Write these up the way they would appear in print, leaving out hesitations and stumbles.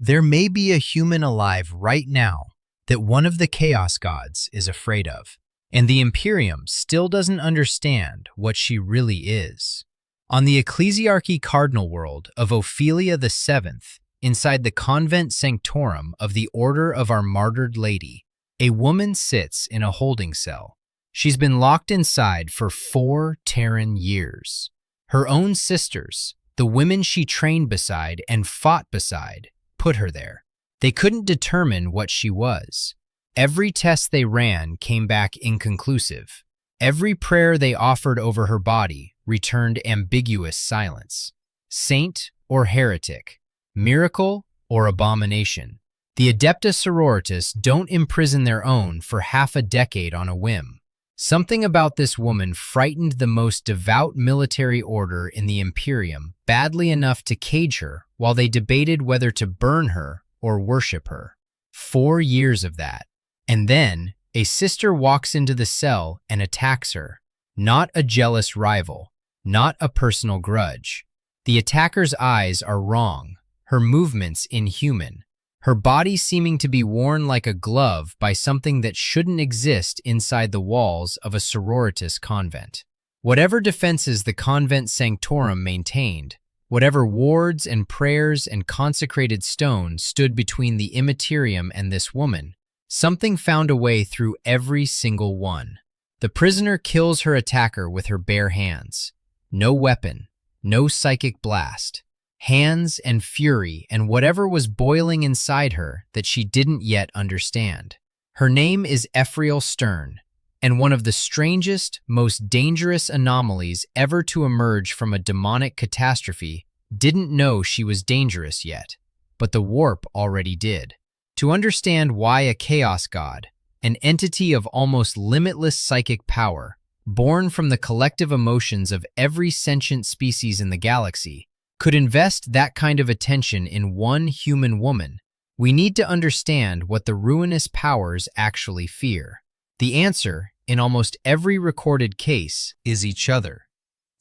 There may be a human alive right now that one of the Chaos Gods is afraid of, and the Imperium still doesn't understand what she really is. On the Ecclesiarchy Cardinal world of Ophelia II, inside the Convent Sanctorum of the Order of our Martyred Lady, a woman sits in a holding cell. She's been locked inside for 4 Terran years. Her own sisters, the women she trained beside and fought beside, put her there. They couldn't determine what she was. Every test they ran came back inconclusive. Every prayer they offered over her body returned ambiguous silence. Saint or heretic, miracle or abomination. The Adepta Sororitas don't imprison their own for half a decade on a whim. Something about this woman frightened the most devout military order in the Imperium badly enough to cage her while they debated whether to burn her or worship her. 4 years of that. And then, a sister walks into the cell and attacks her. Not a jealous rival, not a personal grudge. The attacker's eyes are wrong, her movements inhuman, her body seeming to be worn like a glove by something that shouldn't exist inside the walls of a sororitas convent. Whatever defenses the Convent Sanctorum maintained, whatever wards and prayers and consecrated stone stood between the Immaterium and this woman, something found a way through every single one. The prisoner kills her attacker with her bare hands. No weapon, no psychic blast. Hands and fury and whatever was boiling inside her that she didn't yet understand. Her name is Ephrael Stern, and one of the strangest, most dangerous anomalies ever to emerge from a demonic catastrophe didn't know she was dangerous yet, but the warp already did. To understand why a chaos god, an entity of almost limitless psychic power, born from the collective emotions of every sentient species in the galaxy, could invest that kind of attention in one human woman, we need to understand what the ruinous powers actually fear. The answer, in almost every recorded case, is each other.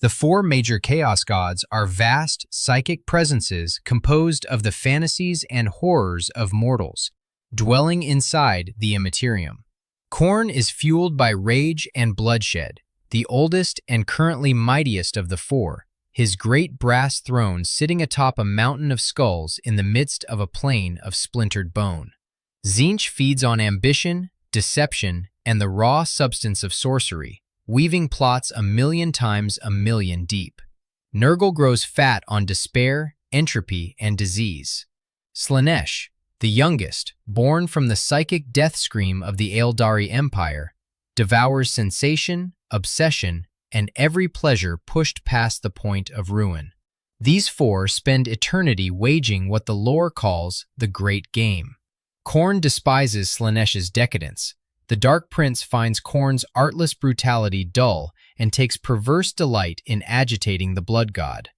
The 4 major chaos gods are vast, psychic presences composed of the fantasies and horrors of mortals, dwelling inside the Immaterium. Khorne is fueled by rage and bloodshed, the oldest and currently mightiest of the 4, his great brass throne sitting atop a mountain of skulls in the midst of a plain of splintered bone. Tzeentch feeds on ambition, deception, and the raw substance of sorcery, weaving plots 1,000,000 times 1,000,000 deep. Nurgle grows fat on despair, entropy, and disease. Slaanesh, the youngest, born from the psychic death scream of the Eldari Empire, devours sensation, obsession, and every pleasure pushed past the point of ruin. These 4 spend eternity waging what the lore calls the Great Game. Khorne despises Slaanesh's decadence. The Dark Prince finds Khorne's artless brutality dull and takes perverse delight in agitating the Blood God.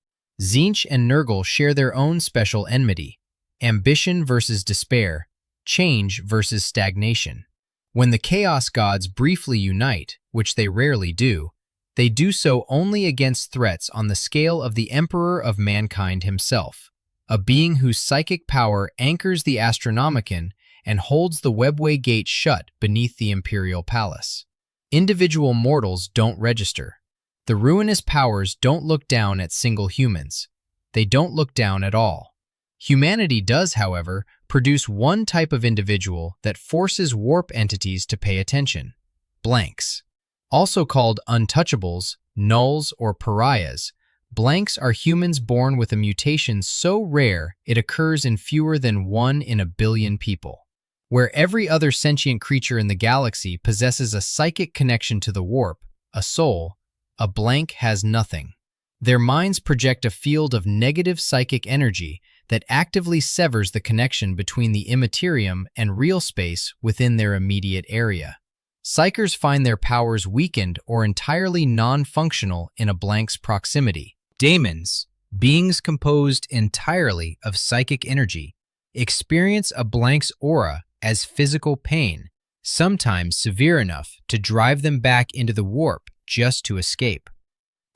Tzeentch and Nurgle share their own special enmity: ambition versus despair, change versus stagnation. When the Chaos Gods briefly unite, which they rarely do, they do so only against threats on the scale of the Emperor of Mankind himself, a being whose psychic power anchors the Astronomicon and holds the webway gate shut beneath the Imperial Palace. Individual mortals don't register. The ruinous powers don't look down at single humans. They don't look down at all. Humanity does, however, produce one type of individual that forces warp entities to pay attention: blanks. Also called untouchables, nulls, or pariahs, blanks are humans born with a mutation so rare it occurs in fewer than 1 in a billion people. Where every other sentient creature in the galaxy possesses a psychic connection to the warp, a soul, a blank has nothing. Their minds project a field of negative psychic energy that actively severs the connection between the Immaterium and real space within their immediate area. Psychers find their powers weakened or entirely non-functional in a blank's proximity. Daemons, beings composed entirely of psychic energy, experience a blank's aura as physical pain, sometimes severe enough to drive them back into the warp just to escape.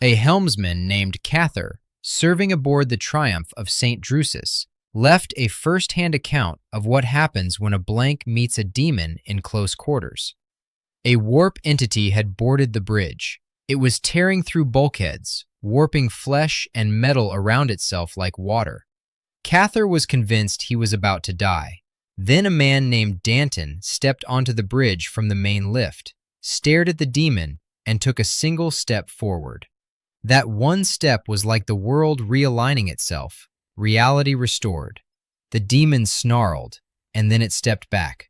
A helmsman named Cather, serving aboard the Triumph of St. Drusus, left a first-hand account of what happens when a blank meets a demon in close quarters. A warp entity had boarded the bridge. It was tearing through bulkheads, warping flesh and metal around itself like water. Cather was convinced he was about to die. Then a man named Danton stepped onto the bridge from the main lift, stared at the demon, and took a single step forward. That one step was like the world realigning itself, reality restored. The demon snarled, and then it stepped back.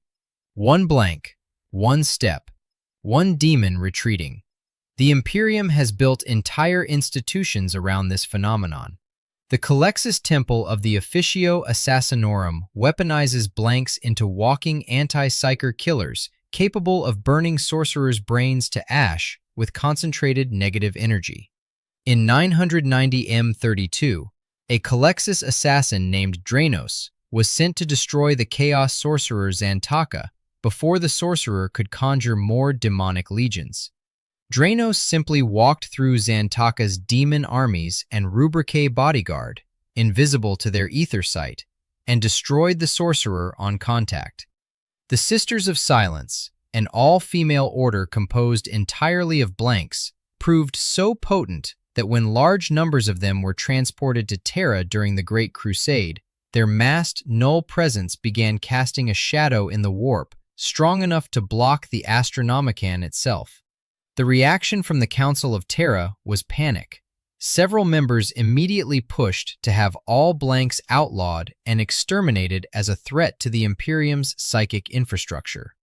One blank, one step, one demon retreating. The Imperium has built entire institutions around this phenomenon. The Calexis Temple of the Officio Assassinorum weaponizes blanks into walking anti-psyker killers capable of burning sorcerers' brains to ash with concentrated negative energy. In 990 M32, a Calexis assassin named Dranos was sent to destroy the chaos sorcerer Xantaka before the sorcerer could conjure more demonic legions. Dranos simply walked through Xantaka's demon armies and Rubrique bodyguard, invisible to their ether sight, and destroyed the sorcerer on contact. The Sisters of Silence, an all-female order composed entirely of blanks, proved so potent that when large numbers of them were transported to Terra during the Great Crusade, their massed null presence began casting a shadow in the warp strong enough to block the Astronomicon itself. The reaction from the Council of Terra was panic. Several members immediately pushed to have all blanks outlawed and exterminated as a threat to the Imperium's psychic infrastructure.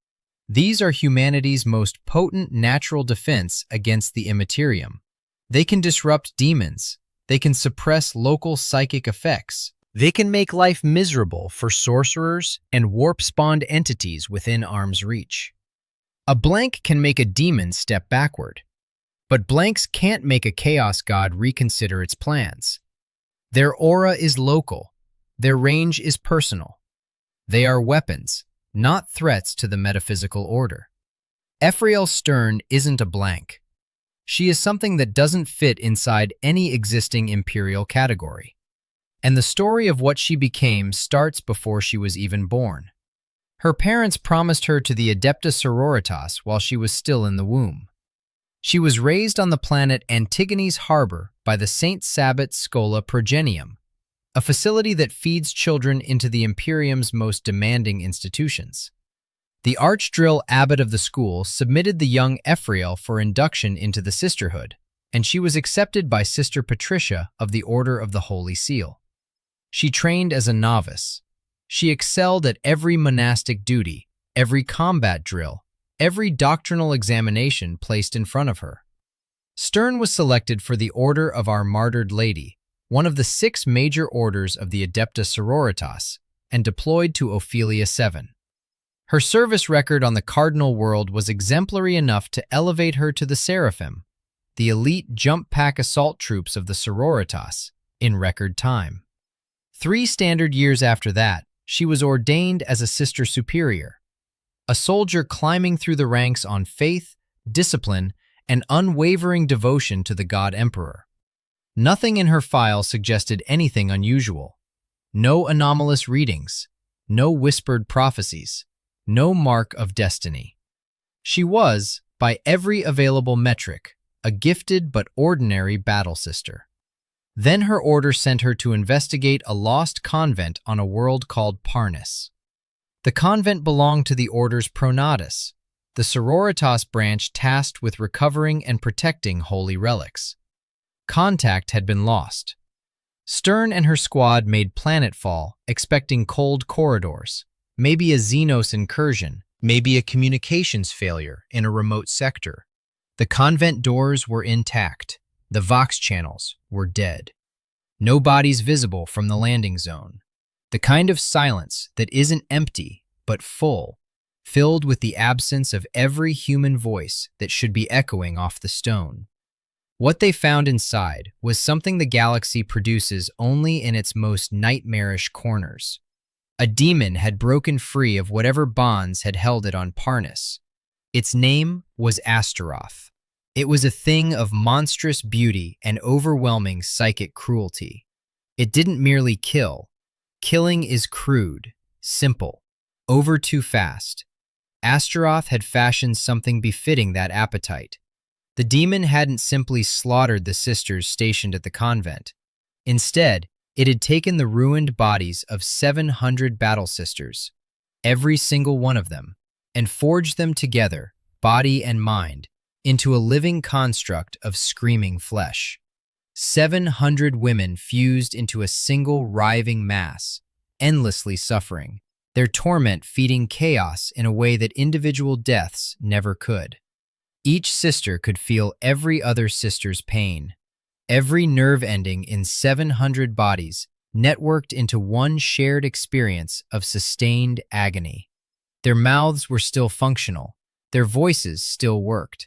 These are humanity's most potent natural defense against the Immaterium. They can disrupt demons. They can suppress local psychic effects. They can make life miserable for sorcerers and warp-spawned entities within arm's reach. A blank can make a demon step backward, but blanks can't make a chaos god reconsider its plans. Their aura is local. Their range is personal. They are weapons, not threats to the metaphysical order. Ephrael Stern isn't a blank. She is something that doesn't fit inside any existing imperial category. And the story of what she became starts before she was even born. Her parents promised her to the Adepta Sororitas while she was still in the womb. She was raised on the planet Antigone's Harbor by the St. Sabbat Schola Progenium, a facility that feeds children into the Imperium's most demanding institutions. The archdrill abbot of the school submitted the young Ephrael for induction into the sisterhood, and she was accepted by Sister Patricia of the Order of the Holy Seal. She trained as a novice. She excelled at every monastic duty, every combat drill, every doctrinal examination placed in front of her. Stern was selected for the Order of our Martyred Lady, one of the 6 major orders of the Adepta Sororitas, and deployed to Ophelia II. Her service record on the Cardinal world was exemplary enough to elevate her to the Seraphim, the elite jump pack assault troops of the Sororitas, in record time. 3 standard years after that, she was ordained as a Sister Superior, a soldier climbing through the ranks on faith, discipline, and unwavering devotion to the God Emperor. Nothing in her file suggested anything unusual. No anomalous readings, no whispered prophecies, no mark of destiny. She was, by every available metric, a gifted but ordinary battle sister. Then her order sent her to investigate a lost convent on a world called Parnis. The convent belonged to the order's Pronatus, the Sororitas branch tasked with recovering and protecting holy relics. Contact had been lost. Stern and her squad made planetfall, expecting cold corridors, maybe a Xenos incursion, maybe a communications failure in a remote sector. The convent doors were intact. The Vox channels were dead. No bodies visible from the landing zone. The kind of silence that isn't empty, but full, filled with the absence of every human voice that should be echoing off the stone. What they found inside was something the galaxy produces only in its most nightmarish corners. A demon had broken free of whatever bonds had held it on Parnis. Its name was Astaroth. It was a thing of monstrous beauty and overwhelming psychic cruelty. It didn't merely kill. killing is crude, simple, over too fast. Astaroth had fashioned something befitting that appetite. The demon hadn't simply slaughtered the sisters stationed at the convent. Instead, it had taken the ruined bodies of 700 battle sisters, every single one of them, and forged them together, body and mind, into a living construct of screaming flesh. 700 women fused into a single writhing mass, endlessly suffering, their torment feeding chaos in a way that individual deaths never could. Each sister could feel every other sister's pain. Every nerve ending in 700 bodies networked into one shared experience of sustained agony. Their mouths were still functional. Their voices still worked.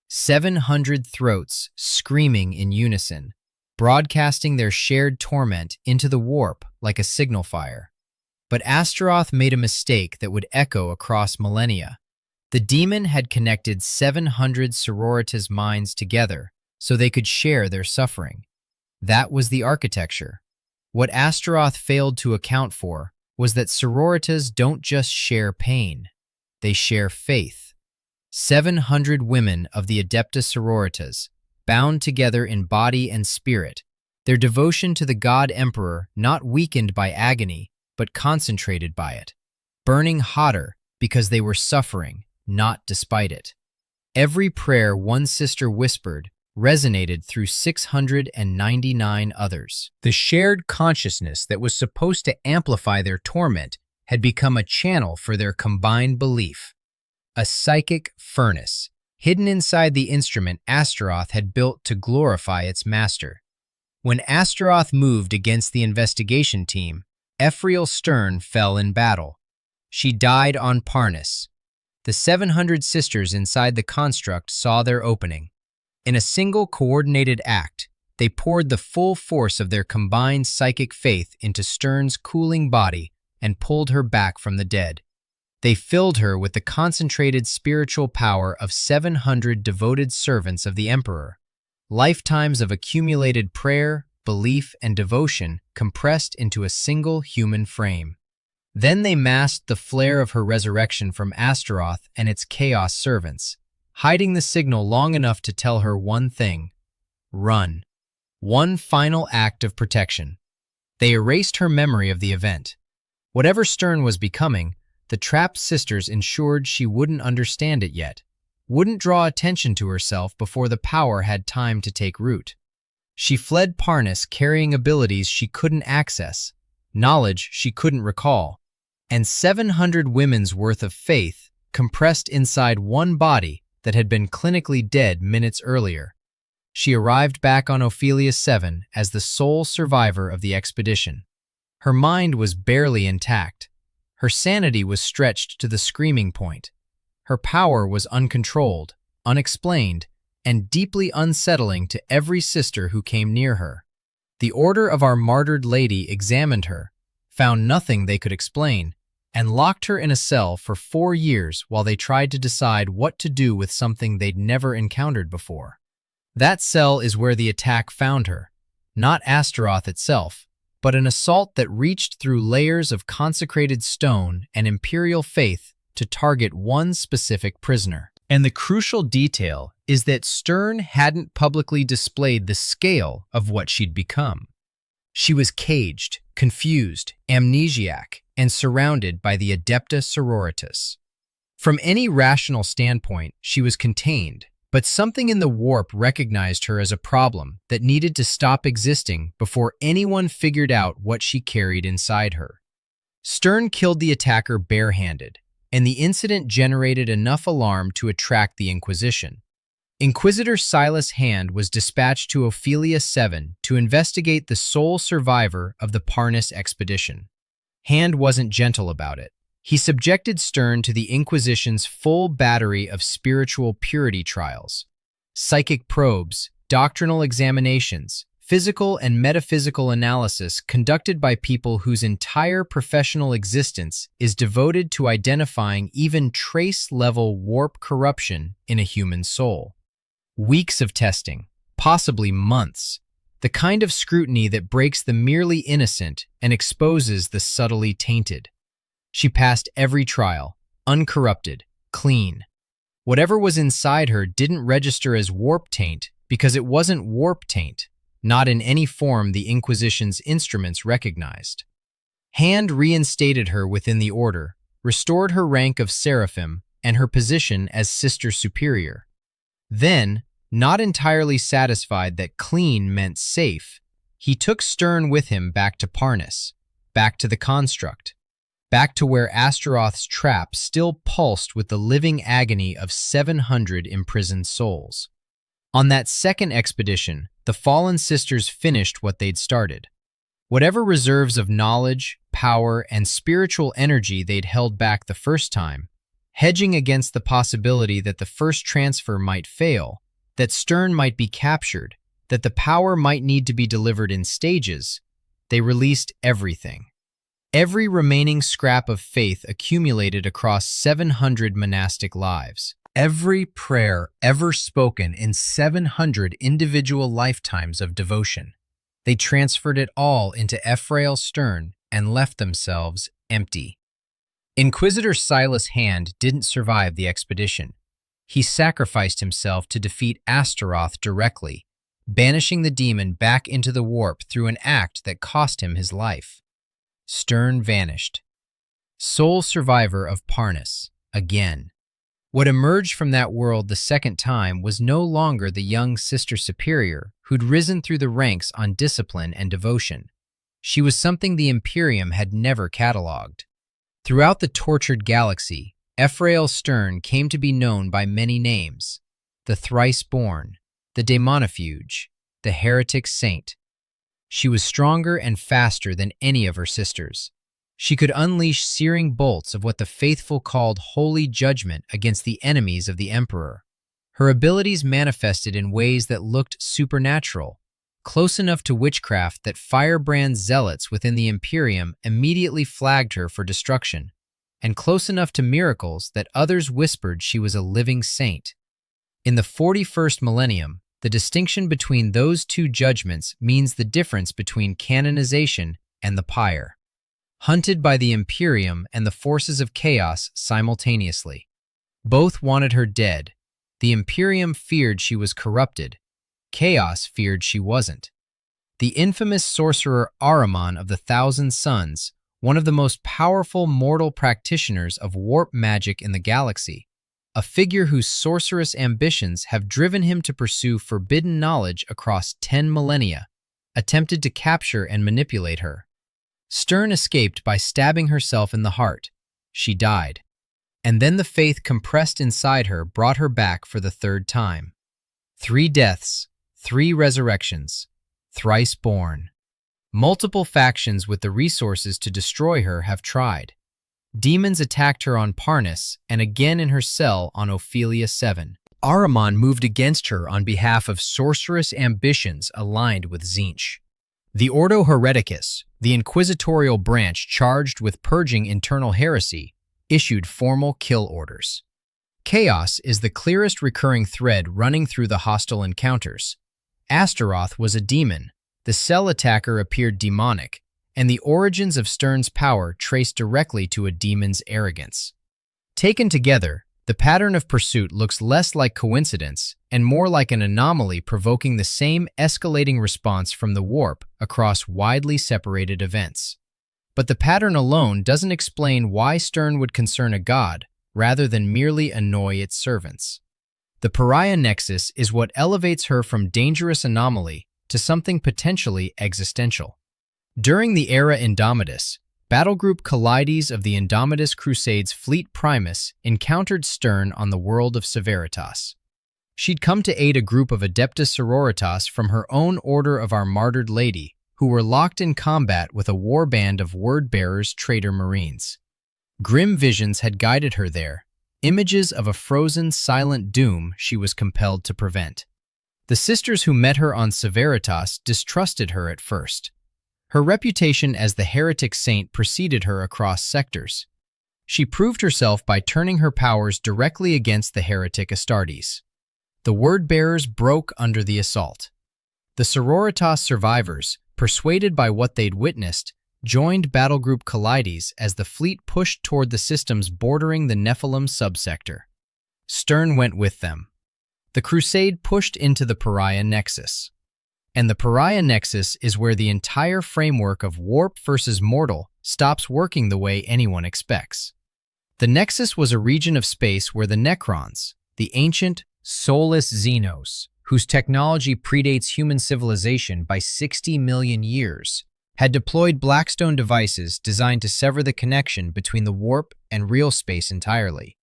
700 throats screaming in unison, broadcasting their shared torment into the warp like a signal fire. But Astaroth made a mistake that would echo across millennia. The demon had connected 700 sororitas' minds together so they could share their suffering. That was the architecture. What Astaroth failed to account for was that sororitas don't just share pain, they share faith. 700 women of the Adepta Sororitas, bound together in body and spirit, their devotion to the God Emperor not weakened by agony, but concentrated by it, burning hotter because they were suffering, not despite it. Every prayer one sister whispered resonated through 699 others. The shared consciousness that was supposed to amplify their torment had become a channel for their combined belief. A psychic furnace, hidden inside the instrument Astaroth had built to glorify its master. When Astaroth moved against the investigation team, Ephrael Stern fell in battle. She died on Parnas. The 700 sisters inside the construct saw their opening. In a single coordinated act, they poured the full force of their combined psychic faith into Stern's cooling body and pulled her back from the dead. They filled her with the concentrated spiritual power of 700 devoted servants of the Emperor, lifetimes of accumulated prayer, belief, and devotion compressed into a single human frame. Then they masked the flare of her resurrection from Astaroth and its chaos servants, hiding the signal long enough to tell her one thing: run. One final act of protection. They erased her memory of the event. Whatever Stern was becoming, the trapped sisters ensured she wouldn't understand it yet, wouldn't draw attention to herself before the power had time to take root. She fled Parnas carrying abilities she couldn't access, knowledge she couldn't recall, and 700 women's worth of faith compressed inside one body that had been clinically dead minutes earlier. She arrived back on Oilia II as the sole survivor of the expedition. Her mind was barely intact. Her sanity was stretched to the screaming point. Her power was uncontrolled, unexplained, and deeply unsettling to every sister who came near her. The Order of our Martyred Lady examined her, found nothing they could explain, and locked her in a cell for 4 years while they tried to decide what to do with something they'd never encountered before. That cell is where the attack found her, not Astaroth itself, but an assault that reached through layers of consecrated stone and imperial faith to target one specific prisoner. And the crucial detail is that Stern hadn't publicly displayed the scale of what she'd become. She was caged, confused, amnesiac, and surrounded by the Adepta Sororitas. From any rational standpoint, she was contained, but something in the warp recognized her as a problem that needed to stop existing before anyone figured out what she carried inside her. Stern killed the attacker barehanded, and the incident generated enough alarm to attract the Inquisition. Inquisitor Silas Hand was dispatched to Ophelia II to investigate the sole survivor of the Parnas expedition. Hand wasn't gentle about it. He subjected Stern to the Inquisition's full battery of spiritual purity trials, psychic probes, doctrinal examinations, physical and metaphysical analysis conducted by people whose entire professional existence is devoted to identifying even trace-level warp corruption in a human soul. Weeks of testing, possibly months, the kind of scrutiny that breaks the merely innocent and exposes the subtly tainted. She passed every trial, uncorrupted, clean. Whatever was inside her didn't register as warp taint because it wasn't warp taint, not in any form the Inquisition's instruments recognized. Hand reinstated her within the order, restored her rank of seraphim and her position as Sister Superior. Then, not entirely satisfied that clean meant safe, he took Stern with him back to Parnas, back to the construct, back to where Astaroth's trap still pulsed with the living agony of 700 imprisoned souls. On that second expedition, the fallen sisters finished what they'd started. Whatever reserves of knowledge, power, and spiritual energy they'd held back the first time, hedging against the possibility that the first transfer might fail, that Stern might be captured, that the power might need to be delivered in stages, they released everything. Every remaining scrap of faith accumulated across 700 monastic lives. Every prayer ever spoken in 700 individual lifetimes of devotion. They transferred it all into Ephrael Stern and left themselves empty. Inquisitor Silas Hand didn't survive the expedition. He sacrificed himself to defeat Astaroth directly, banishing the demon back into the warp through an act that cost him his life. Stern vanished. Sole survivor of Parnas, again. What emerged from that world the second time was no longer the young Sister Superior who'd risen through the ranks on discipline and devotion. She was something the Imperium had never catalogued. Throughout the tortured galaxy, Ephrael Stern came to be known by many names: the thrice-born, the demonifuge, the heretic saint. She was stronger and faster than any of her sisters. She could unleash searing bolts of what the faithful called holy judgment against the enemies of the Emperor. Her abilities manifested in ways that looked supernatural, close enough to witchcraft that firebrand zealots within the Imperium immediately flagged her for destruction, and close enough to miracles that others whispered she was a living saint. In the 41st millennium, the distinction between those two judgments means the difference between canonization and the pyre. Hunted by the Imperium and the forces of chaos simultaneously. Both wanted her dead. The Imperium feared she was corrupted. Chaos feared she wasn't. The infamous sorcerer Ahriman of the Thousand Suns, one of the most powerful mortal practitioners of warp magic in the galaxy, a figure whose sorcerous ambitions have driven him to pursue forbidden knowledge across 10 millennia, attempted to capture and manipulate her. Stern escaped by stabbing herself in the heart. She died. And then the faith compressed inside her brought her back for the third time. 3 deaths, 3 resurrections, thrice born. Multiple factions with the resources to destroy her have tried. Demons attacked her on Parnas and again in her cell on Ophelia II. Ahriman moved against her on behalf of sorcerous ambitions aligned with Tzeentch. The Ordo Hereticus, the inquisitorial branch charged with purging internal heresy, issued formal kill orders. Chaos is the clearest recurring thread running through the hostile encounters. Astaroth was a demon, the cell attacker appeared demonic, and the origins of Stern's power traced directly to a demon's arrogance. Taken together, the pattern of pursuit looks less like coincidence and more like an anomaly provoking the same escalating response from the warp across widely separated events. But the pattern alone doesn't explain why Stern would concern a god, rather than merely annoy its servants. The Pariah Nexus is what elevates her from dangerous anomaly to something potentially existential. During the era Indomitus, Battlegroup Collides of the Indomitus Crusades Fleet Primus encountered Stern on the world of Severitas. She'd come to aid a group of Adepta Sororitas from her own Order of our Martyred Lady, who were locked in combat with a warband of word-bearers traitor marines. Grim visions had guided her there, images of a frozen, silent doom she was compelled to prevent. The sisters who met her on Severitas distrusted her at first. Her reputation as the heretic saint preceded her across sectors. She proved herself by turning her powers directly against the heretic Astartes. The word-bearers broke under the assault. The Sororitas survivors, persuaded by what they'd witnessed, joined Battlegroup Collides as the fleet pushed toward the systems bordering the Nephilim subsector. Stern went with them. The crusade pushed into the Pariah Nexus. And the Pariah Nexus is where the entire framework of warp versus mortal stops working the way anyone expects. The Nexus was a region of space where the Necrons, the ancient, soulless Xenos, whose technology predates human civilization by 60 million years, had deployed Blackstone devices designed to sever the connection between the warp and real space entirely.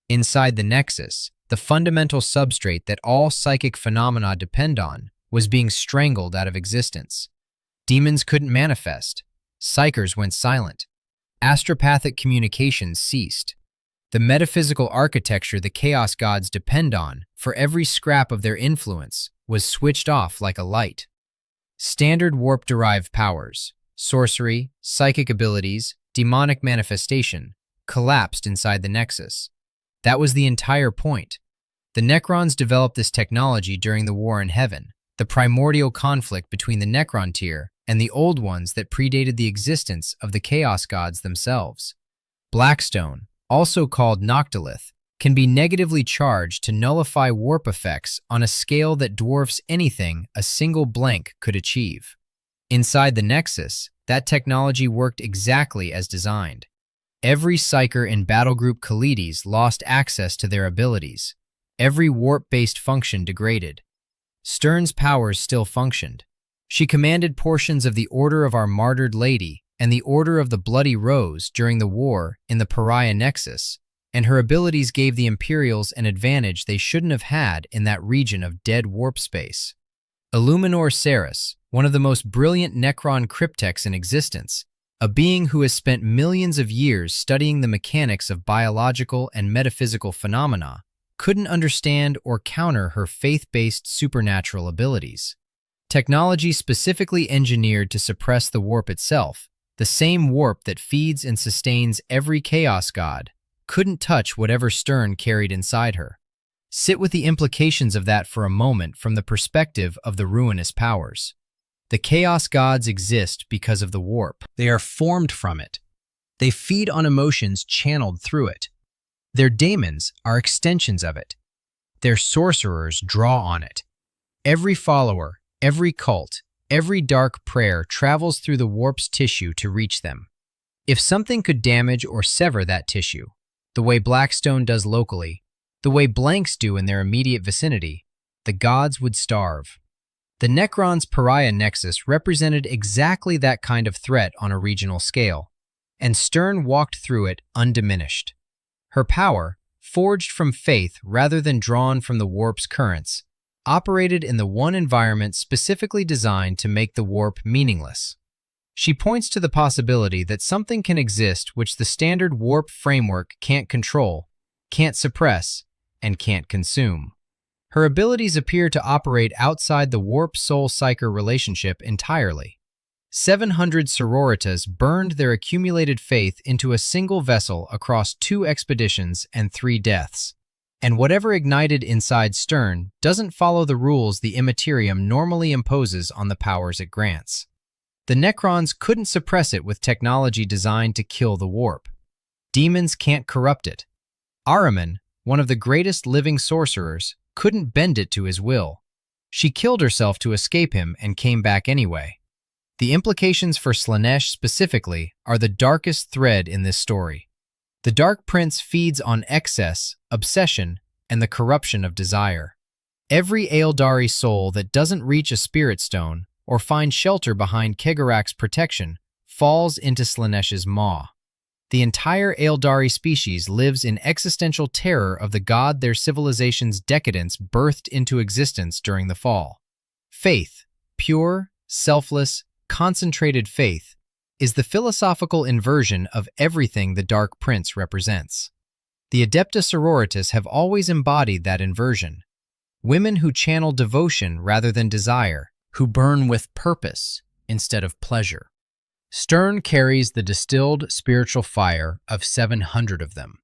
Inside the Nexus, the fundamental substrate that all psychic phenomena depend on was being strangled out of existence. Demons couldn't manifest. Psychers went silent. Astropathic communications ceased. The metaphysical architecture the Chaos Gods depend on for every scrap of their influence was switched off like a light. Standard warp-derived powers, sorcery, psychic abilities, demonic manifestation, collapsed inside the Nexus. That was the entire point. The Necrons developed this technology during the War in Heaven, the primordial conflict between the Necron tier and the old ones that predated the existence of the Chaos Gods themselves. Blackstone, also called Noctilith, can be negatively charged to nullify warp effects on a scale that dwarfs anything a single blank could achieve. Inside the Nexus, that technology worked exactly as designed. Every Psyker in Battlegroup Collides lost access to their abilities. Every warp-based function degraded. Stern's powers still functioned. She commanded portions of the Order of our Martyred Lady and the Order of the Bloody Rose during the war in the Pariah Nexus, and her abilities gave the Imperials an advantage they shouldn't have had in that region of dead warp space. Illuminor Ceres, one of the most brilliant Necron cryptechs in existence, a being who has spent millions of years studying the mechanics of biological and metaphysical phenomena, couldn't understand or counter her faith-based supernatural abilities. Technology specifically engineered to suppress the warp itself, the same warp that feeds and sustains every Chaos God, couldn't touch whatever Stern carried inside her. Sit with the implications of that for a moment from the perspective of the ruinous powers. The Chaos Gods exist because of the warp. They are formed from it. They feed on emotions channeled through it. Their daemons are extensions of it. Their sorcerers draw on it. Every follower, every cult, every dark prayer travels through the warp's tissue to reach them. If something could damage or sever that tissue, the way Blackstone does locally, the way blanks do in their immediate vicinity, the gods would starve. The Necron's Pariah Nexus represented exactly that kind of threat on a regional scale, and Stern walked through it undiminished. Her power, forged from faith rather than drawn from the warp's currents, operated in the one environment specifically designed to make the warp meaningless. She points to the possibility that something can exist which the standard warp framework can't control, can't suppress, and can't consume. Her abilities appear to operate outside the warp-soul-psyker relationship entirely. 700 Sororitas burned their accumulated faith into a single vessel across 2 expeditions and 3 deaths. And whatever ignited inside Stern doesn't follow the rules the Immaterium normally imposes on the powers it grants. The Necrons couldn't suppress it with technology designed to kill the warp. Demons can't corrupt it. Ahriman, one of the greatest living sorcerers, couldn't bend it to his will. She killed herself to escape him and came back anyway. The implications for Slaanesh specifically are the darkest thread in this story. The Dark Prince feeds on excess, obsession, and the corruption of desire. Every Eldari soul that doesn't reach a spirit stone or find shelter behind Kegarak's protection falls into Slaanesh's maw. The entire Eldari species lives in existential terror of the god their civilization's decadence birthed into existence during the fall. Faith, pure, selfless, concentrated faith, is the philosophical inversion of everything the Dark Prince represents. The Adepta Sororitas have always embodied that inversion. Women who channel devotion rather than desire, who burn with purpose instead of pleasure. Stern carries the distilled spiritual fire of 700 of them,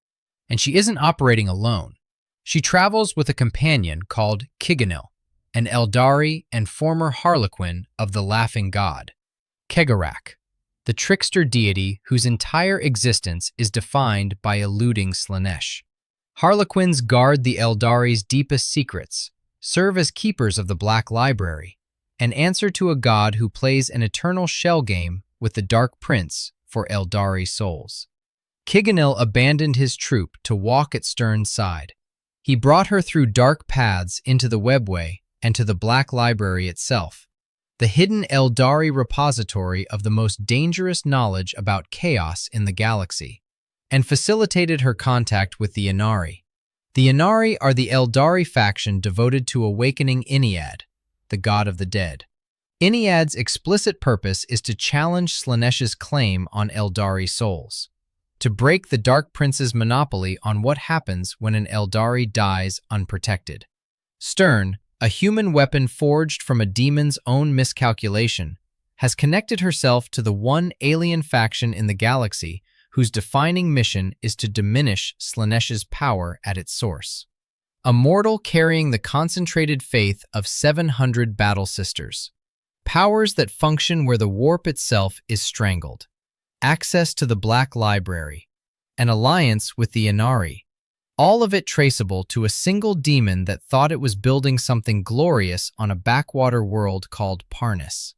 and she isn't operating alone. She travels with a companion called Kiganil, an Eldari and former harlequin of the laughing god. Kegarak, the trickster deity whose entire existence is defined by eluding Slaanesh. Harlequins guard the Eldari's deepest secrets, serve as keepers of the Black Library, and answer to a god who plays an eternal shell game with the Dark Prince for Eldari souls. Kiganil abandoned his troop to walk at Stern's side. He brought her through dark paths into the webway and to the Black Library itself, the hidden Eldari repository of the most dangerous knowledge about chaos in the galaxy, and facilitated her contact with the Inari. The Inari are the Eldari faction devoted to awakening Ennead, the god of the dead. Ennead's explicit purpose is to challenge Slaanesh's claim on Eldari souls, to break the Dark Prince's monopoly on what happens when an Eldari dies unprotected. Stern, a human weapon forged from a demon's own miscalculation, has connected herself to the one alien faction in the galaxy whose defining mission is to diminish Slaanesh's power at its source. A mortal carrying the concentrated faith of 700 battle sisters. Powers that function where the warp itself is strangled. Access to the Black Library. An alliance with the Inari. All of it traceable to a single demon that thought it was building something glorious on a backwater world called Parnas.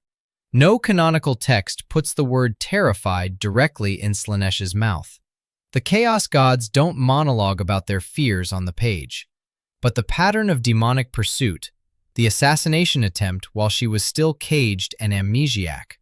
No canonical text puts the word terrified directly in Slaanesh's mouth. The Chaos Gods don't monologue about their fears on the page. But the pattern of demonic pursuit, the assassination attempt while she was still caged and amnesiac,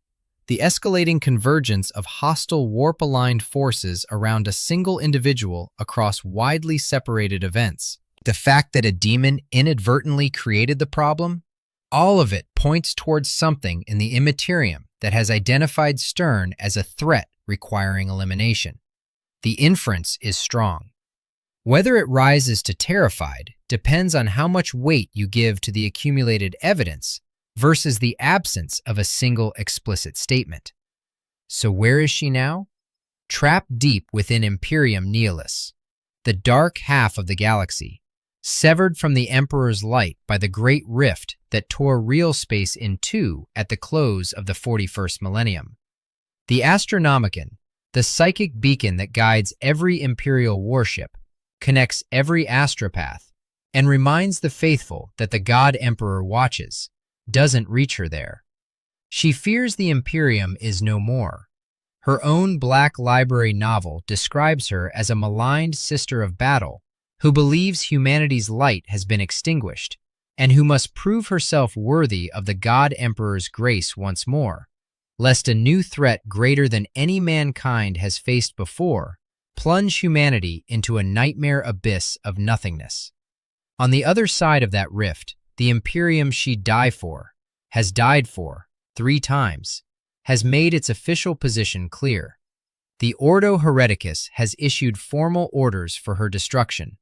the escalating convergence of hostile warp-aligned forces around a single individual across widely separated events, the fact that a demon inadvertently created the problem, all of it points towards something in the Immaterium that has identified Stern as a threat requiring elimination. The inference is strong. Whether it rises to terrified depends on how much weight you give to the accumulated evidence versus the absence of a single explicit statement. So where is she now? Trapped deep within Imperium Nihilus, the dark half of the galaxy, severed from the Emperor's light by the great rift that tore real space in two at the close of the 41st millennium. The Astronomicon, the psychic beacon that guides every Imperial warship, connects every astropath, and reminds the faithful that the God Emperor watches, doesn't reach her there. She fears the Imperium is no more. Her own Black Library novel describes her as a maligned sister of battle who believes humanity's light has been extinguished and who must prove herself worthy of the God Emperor's grace once more, lest a new threat greater than any mankind has faced before plunge humanity into a nightmare abyss of nothingness. On the other side of that rift, the Imperium she'd die for, has died for, 3 times, has made its official position clear. The Ordo Hereticus has issued formal orders for her destruction.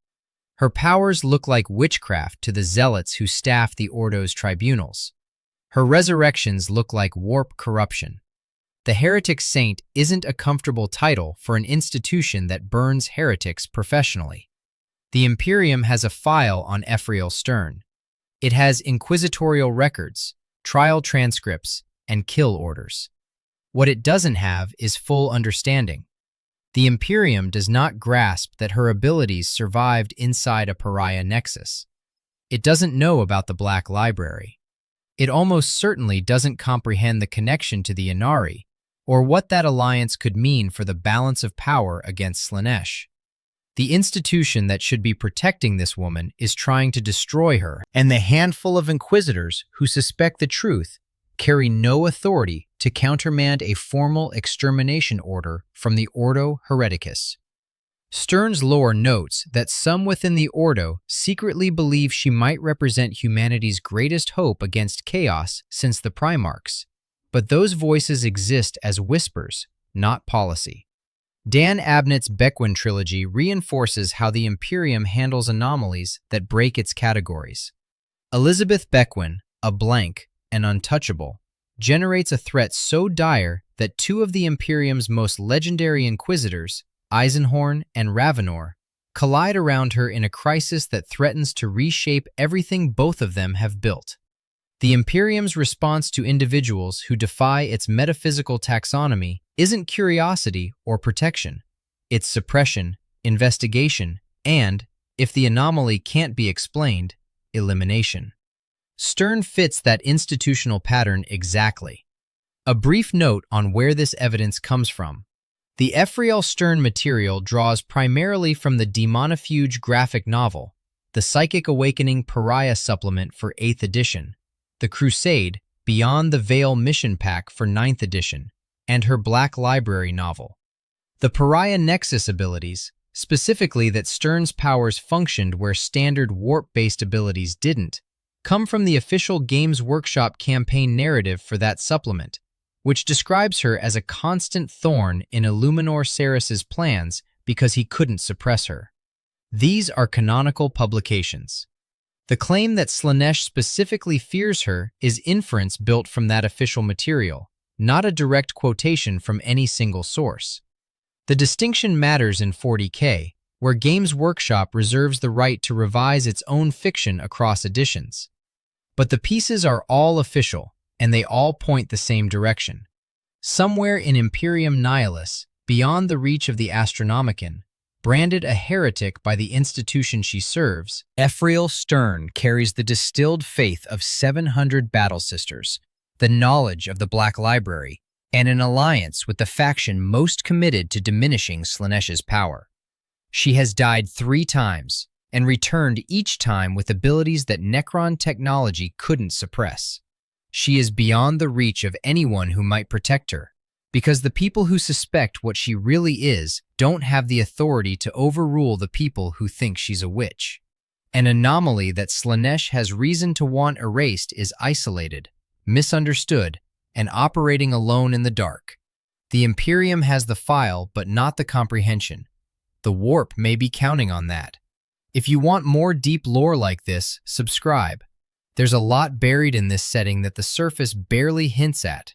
Her powers look like witchcraft to the zealots who staff the Ordo's tribunals. Her resurrections look like warp corruption. The heretic saint isn't a comfortable title for an institution that burns heretics professionally. The Imperium has a file on Ephrael Stern. It has inquisitorial records, trial transcripts, and kill orders. What it doesn't have is full understanding. The Imperium does not grasp that her abilities survived inside a Pariah Nexus. It doesn't know about the Black Library. It almost certainly doesn't comprehend the connection to the Inari, or what that alliance could mean for the balance of power against Slaanesh. The institution that should be protecting this woman is trying to destroy her, and the handful of inquisitors who suspect the truth carry no authority to countermand a formal extermination order from the Ordo Hereticus. Stern's lore notes that some within the Ordo secretly believe she might represent humanity's greatest hope against chaos since the Primarchs, but those voices exist as whispers, not policy. Dan Abnett's Bequin trilogy reinforces how the Imperium handles anomalies that break its categories. Elizabeth Bequin, a blank and untouchable, generates a threat so dire that 2 of the Imperium's most legendary inquisitors, Eisenhorn and Ravenor, collide around her in a crisis that threatens to reshape everything both of them have built. The Imperium's response to individuals who defy its metaphysical taxonomy isn't curiosity or protection. It's suppression, investigation, and, if the anomaly can't be explained, elimination. Stern fits that institutional pattern exactly. A brief note on where this evidence comes from. The Ephrael Stern material draws primarily from the demonifuge graphic novel, the Psychic Awakening Pariah supplement for 8th edition, the Crusade Beyond the Veil mission pack for 9th edition, and her Black Library novel. The Pariah Nexus abilities, specifically that Stern's powers functioned where standard warp-based abilities didn't, come from the official Games Workshop campaign narrative for that supplement, which describes her as a constant thorn in Illuminor Ceres's plans because he couldn't suppress her. These are canonical publications. The claim that Slaanesh specifically fears her is inference built from that official material, not a direct quotation from any single source. The distinction matters in 40K, where Games Workshop reserves the right to revise its own fiction across editions. But the pieces are all official, and they all point the same direction. Somewhere in Imperium Nihilus, beyond the reach of the Astronomicon, branded a heretic by the institution she serves, Ephrael Stern carries the distilled faith of 700 battle sisters, the knowledge of the Black Library, and an alliance with the faction most committed to diminishing Slaanesh's power. She has died 3 times, and returned each time with abilities that Necron technology couldn't suppress. She is beyond the reach of anyone who might protect her, because the people who suspect what she really is don't have the authority to overrule the people who think she's a witch. An anomaly that Slaanesh has reason to want erased is isolated, misunderstood, and operating alone in the dark. The Imperium has the file, but not the comprehension. The Warp may be counting on that. If you want more deep lore like this, subscribe. There's a lot buried in this setting that the surface barely hints at.